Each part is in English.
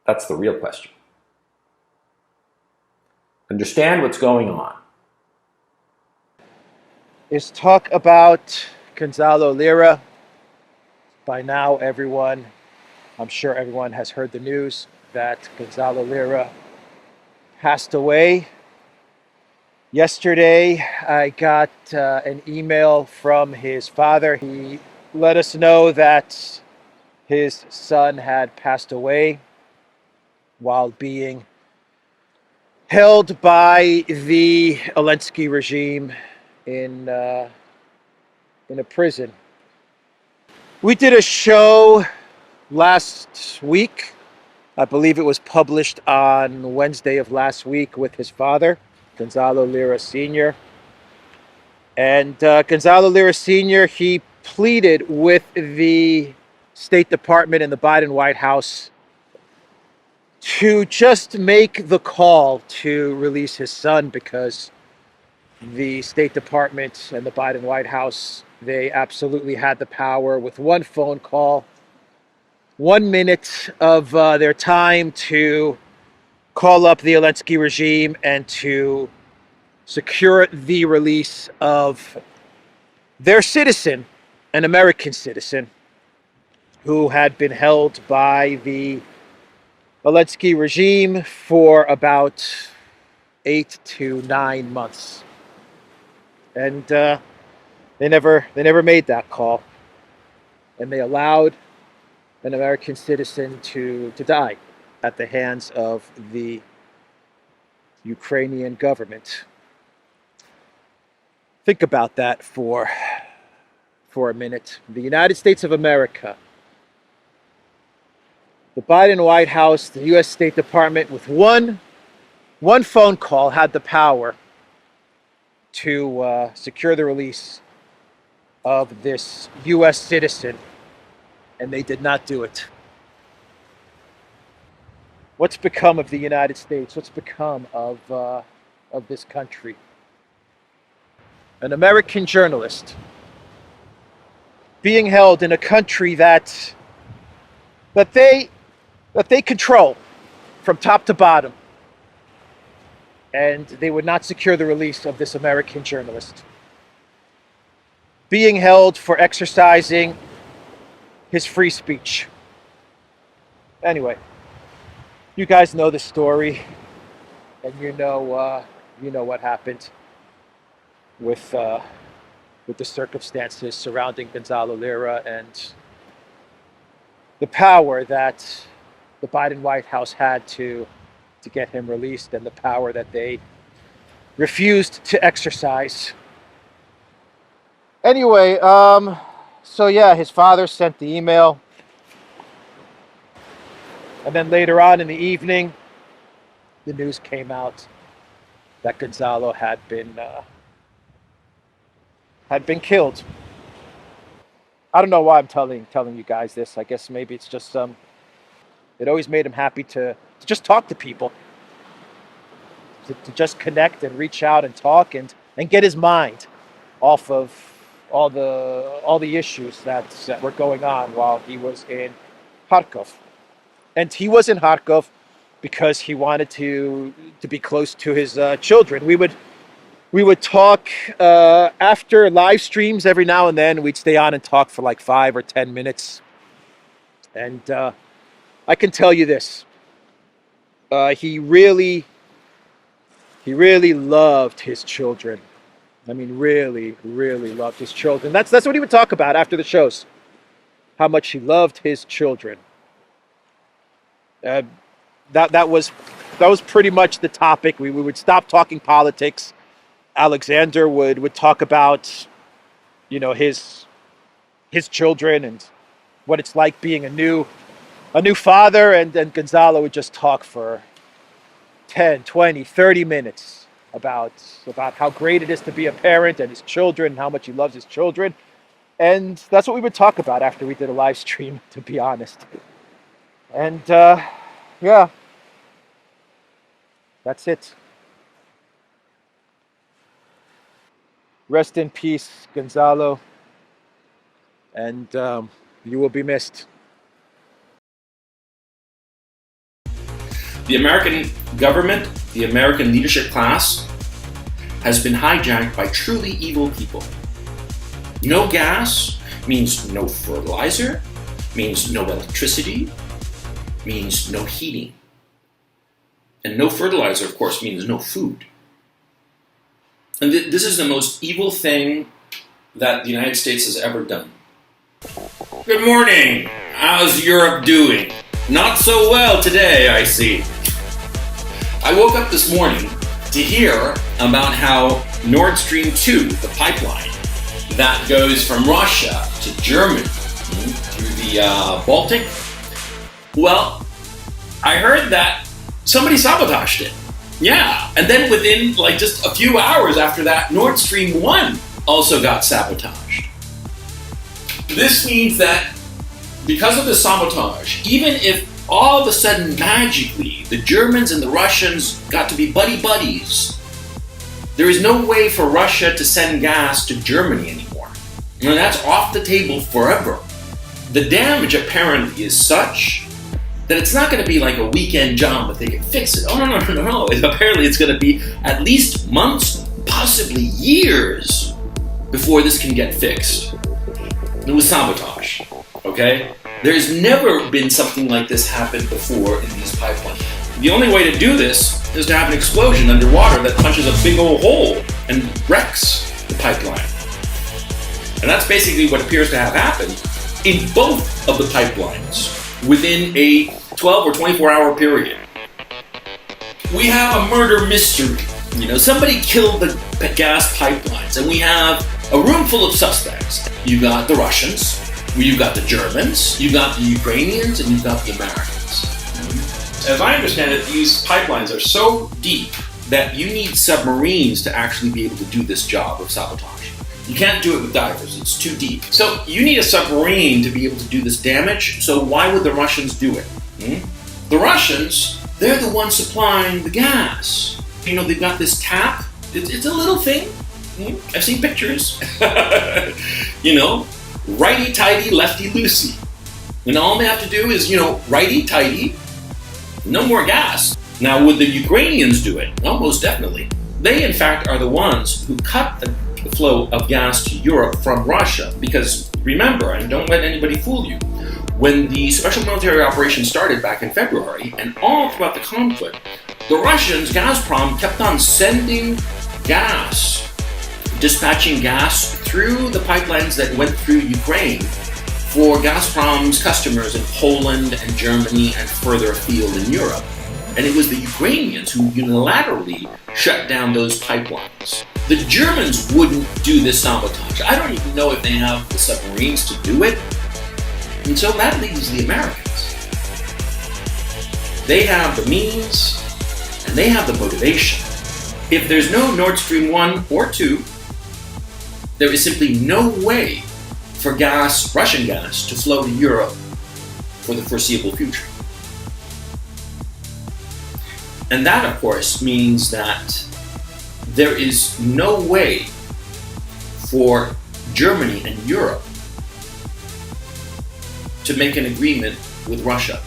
That's the real question. Understand what's going on. Is talk about Gonzalo Lira. By now, I'm sure everyone has heard the news that Gonzalo Lira passed away. Yesterday, I got an email from his father. He let us know that his son had passed away while being held by the Zelensky regime in a prison. We did a show last week. I believe it was published on Wednesday of last week with his father, Gonzalo Lira Sr. And Gonzalo Lira Sr., he pleaded with the State Department and the Biden White House to just make the call to release his son, because the State Department and the Biden White House, they absolutely had the power with one phone call, 1 minute of their time, to call up the Zelensky regime and to secure the release of their citizen, an American citizen, who had been held by the Zelensky regime for about 8 to 9 months. And they never made that call. And they allowed an American citizen to die at the hands of the Ukrainian government. Think about that for a minute. The United States of America, the Biden White House, the U.S. State Department, with one phone call, had the power to secure the release of this U.S. citizen, and they did not do it. What's become of the United States? What's become of this country? An American journalist being held in a country that they control from top to bottom, and they would not secure the release of this American journalist, being held for exercising his free speech. Anyway, you guys know the story, and you know what happened with the circumstances surrounding Gonzalo Lira and the power that the Biden White House had to get him released, and the power that they refused to exercise. Anyway, so yeah, his father sent the email, and then later on in the evening, the news came out that Gonzalo had been killed. I don't know why I'm telling you guys this. I guess maybe it's just it always made him happy to just talk to people, to just connect and reach out and talk and get his mind off of all the issues that were going on while he was in Kharkov. And he was in Kharkov because he wanted to be close to his children. We would talk after live streams every now and then. We'd stay on and talk for like 5 or 10 minutes. And I can tell you this: he really loved his children. I mean, really, really loved his children. That's what he would talk about after the shows. How much he loved his children. That was pretty much the topic. We would stop talking politics. Alexander would talk about, his children and what it's like being a new father, and then Gonzalo would just talk for 10, 20, 30 minutes about how great it is to be a parent and his children and how much he loves his children. And that's what we would talk about after we did a live stream, to be honest. And yeah, that's it. Rest in peace, Gonzalo, and you will be missed. The American government, the American leadership class, has been hijacked by truly evil people. No gas means no fertilizer, means no electricity, means no heating. And no fertilizer, of course, means no food. And this is the most evil thing that the United States has ever done. Good morning. How's Europe doing? Not so well today, I see. I woke up this morning to hear about how Nord Stream 2, the pipeline that goes from Russia to Germany through the Baltic, well, I heard that somebody sabotaged it. Yeah, and then within like just a few hours after that, Nord Stream 1 also got sabotaged. This means that because of the sabotage, even if all of a sudden magically the Germans and the Russians got to be buddy-buddies, there is no way for Russia to send gas to Germany anymore. And that's off the table forever. The damage apparently is such that it's not going to be like a weekend job that they can fix it. Oh, no. Apparently it's going to be at least months, possibly years, before this can get fixed. It was sabotage, okay? There's never been something like this happen before in these pipelines. The only way to do this is to have an explosion underwater that punches a big old hole and wrecks the pipeline. And that's basically what appears to have happened in both of the pipelines within a 12 or 24-hour period. We have a murder mystery. Somebody killed the gas pipelines, and we have a room full of suspects. You got the Russians, you've got the Germans, you've got the Ukrainians, and you've got the Americans. As I understand it, these pipelines are so deep that you need submarines to actually be able to do this job of sabotage. You can't do it with divers, it's too deep. So you need a submarine to be able to do this damage, so why would the Russians do it? The Russians, they're the ones supplying the gas. They've got this tap, it's a little thing. I've seen pictures. Righty-tighty, lefty-loosey. And all they have to do is, righty-tighty, no more gas. Now, would the Ukrainians do it? Oh, most definitely. They, in fact, are the ones who cut the flow of gas to Europe from Russia. Because remember, and don't let anybody fool you, when the special military operation started back in February, and all throughout the conflict, the Russians, Gazprom, kept on sending gas, dispatching gas through the pipelines that went through Ukraine for Gazprom's customers in Poland and Germany and further afield in Europe. And it was the Ukrainians who unilaterally shut down those pipelines. The Germans wouldn't do this sabotage. I don't even know if they have the submarines to do it. And so that leaves the Americans. They have the means and they have the motivation. If there's no Nord Stream 1 or 2, there is simply no way for gas, Russian gas, to flow to Europe for the foreseeable future. And that, of course, means that there is no way for Germany and Europe to make an agreement with Russia.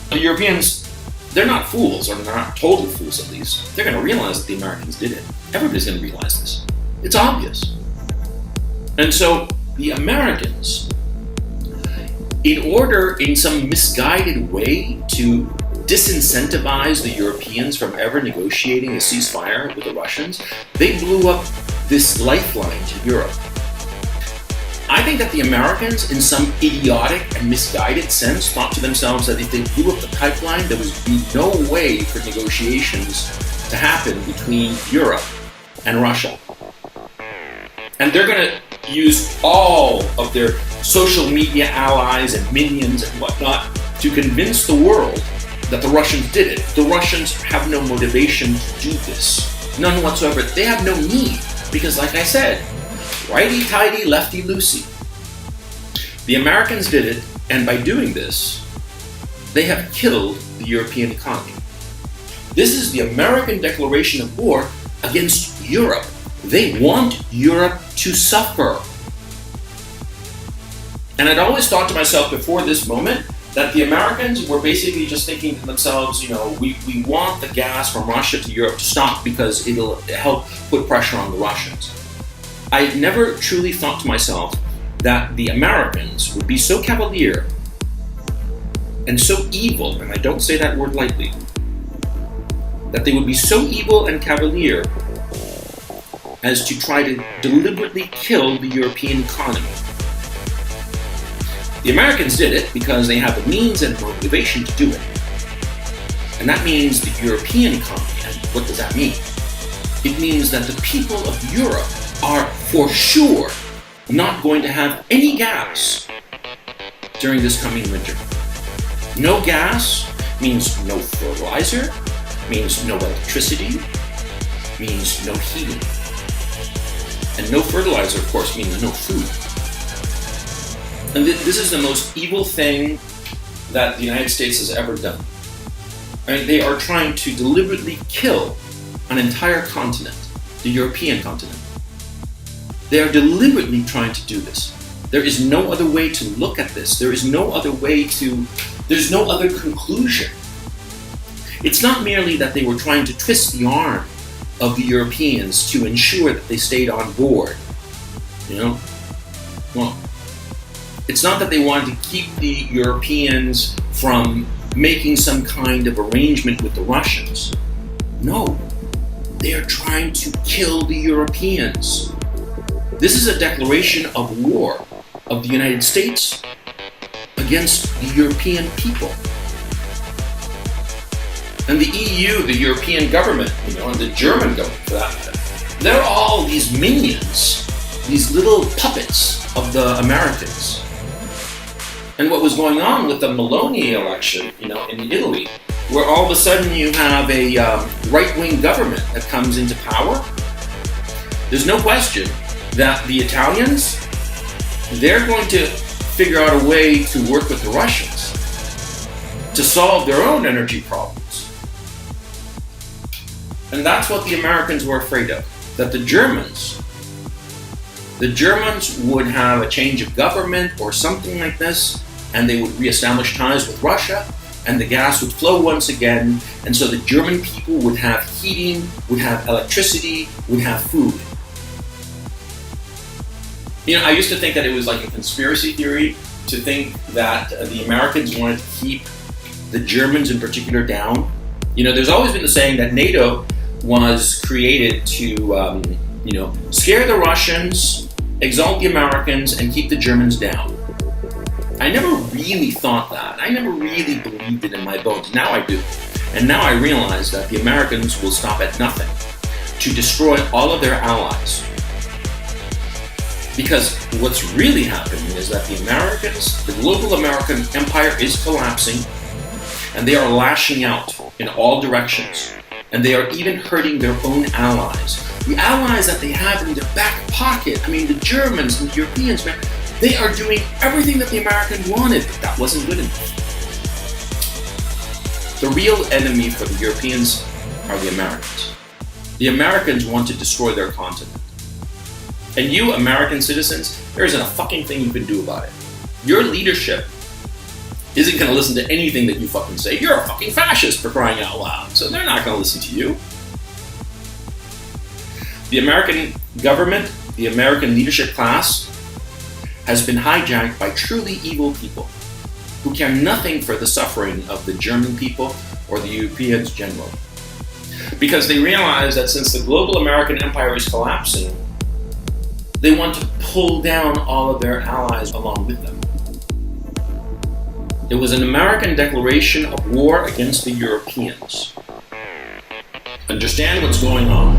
The Europeans, they're not fools, or they're not total fools at least. They're going to realize that the Americans did it. Everybody's going to realize this. It's obvious. And so the Americans, in order in some misguided way to disincentivize the Europeans from ever negotiating a ceasefire with the Russians, they blew up this lifeline to Europe. I think that the Americans, in some idiotic and misguided sense, thought to themselves that if they blew up the pipeline, there would be no way for negotiations to happen between Europe and Russia. And they're going to use all of their social media allies and minions and whatnot to convince the world that the Russians did it. The Russians have no motivation to do this. None whatsoever. They have no need. Because like I said, righty-tighty, lefty-loosey. The Americans did it, and by doing this, they have killed the European economy. This is the American declaration of war against Europe. They want Europe to suffer. And I'd always thought to myself before this moment that the Americans were basically just thinking to themselves, we want the gas from Russia to Europe to stop because it'll help put pressure on the Russians. I never truly thought to myself that the Americans would be so cavalier and so evil, and I don't say that word lightly, that they would be so evil and cavalier as to try to deliberately kill the European economy. The Americans did it because they have the means and motivation to do it. And that means the European economy. And what does that mean? It means that the people of Europe are for sure not going to have any gas during this coming winter. No gas means no fertilizer, means no electricity, means no heating. And no fertilizer, of course, means no food. And this is the most evil thing that the United States has ever done. Right? They are trying to deliberately kill an entire continent, the European continent. They are deliberately trying to do this. There is no other way to look at this. There's no other conclusion. It's not merely that they were trying to twist the arm of the Europeans to ensure that they stayed on board. Well, it's not that they wanted to keep the Europeans from making some kind of arrangement with the Russians. No, they are trying to kill the Europeans. This is a declaration of war of the United States against the European people. And the EU, the European government, and the German government for that matter, they're all these minions, these little puppets of the Americans. And what was going on with the Meloni election, in Italy, where all of a sudden you have a right-wing government that comes into power, there's no question that the Italians, they're going to figure out a way to work with the Russians to solve their own energy problems. And that's what the Americans were afraid of, that the Germans would have a change of government or something like this, and they would reestablish ties with Russia, and the gas would flow once again, and so the German people would have heating, would have electricity, would have food. I used to think that it was like a conspiracy theory to think that the Americans wanted to keep the Germans in particular down. There's always been the saying that NATO was created to, scare the Russians, exalt the Americans, and keep the Germans down. I never really thought that. I never really believed it in my bones. Now I do. And now I realize that the Americans will stop at nothing to destroy all of their allies. Because what's really happening is that the Americans, the global American empire is collapsing, and they are lashing out in all directions. And they are even hurting their own allies. The allies that they have in their back pocket, the Germans and the Europeans, man, they are doing everything that the Americans wanted, but that wasn't good enough. The real enemy for the Europeans are the Americans. The Americans want to destroy their continent. And you, American citizens, there isn't a fucking thing you can do about it. Your leadership isn't going to listen to anything that you fucking say. You're a fucking fascist, for crying out loud. So they're not going to listen to you. The American government, the American leadership class, has been hijacked by truly evil people who care nothing for the suffering of the German people or the Europeans generally. Because they realize that since the global American empire is collapsing, they want to pull down all of their allies along with them. It was an American declaration of war against the Europeans. Understand what's going on.